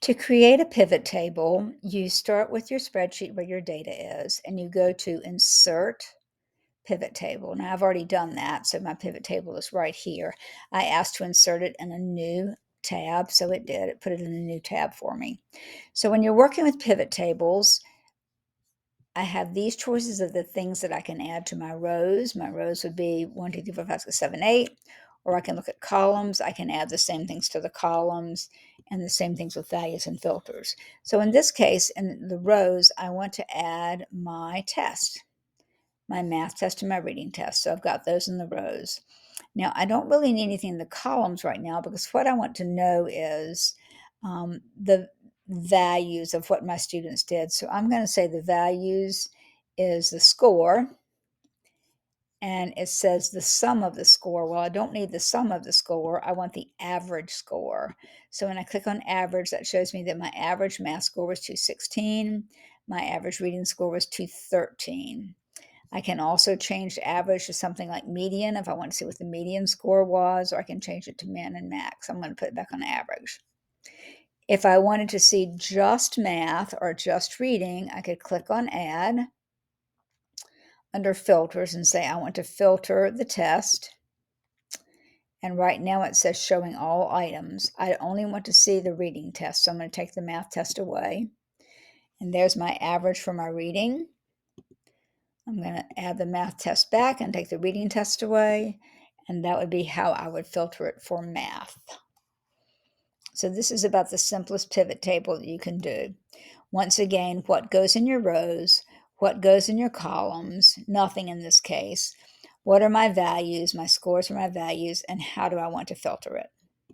To create a pivot table, you start with your spreadsheet where your data is, and you go to Insert Pivot Table. Now, I've already done that, so my pivot table is right here. I asked to insert it in a new tab, so it did. It put it in a new tab for me. So when you're working with pivot tables, I have these choices of the things that I can add to my rows. My rows would be 1, 2, 3, 4, 5, 6, 7, 8. Or I can look at columns. I can add the same things to the columns and the same things with values and filters. So in this case, in the rows, I want to add my test, my math test and my reading test. So I've got those in the rows. Now, I don't really need anything in the columns right now because what I want to know is the values of what my students did. So I'm going to say the values is the score, and it says the sum of the score. Well, I don't need the sum of the score. I want the average score. So when I click on average, that shows me that my average math score was 216. My average reading score was 213. I can also change average to something like median if I want to see what the median score was, or I can change it to min and max. I'm going to put it back on average. If I wanted to see just math or just reading, I could click on add under filters and say I want to filter the test. And right now it says showing all items. I only want to see the reading test, so I'm going to take the math test away. And there's my average for my reading. I'm going to add the math test back and take the reading test away, and that would be how I would filter it for math. So this is about the simplest pivot table that you can do. Once again, what goes in your rows, what goes in your columns, nothing in this case. What are my values, my scores are my values, and how do I want to filter it?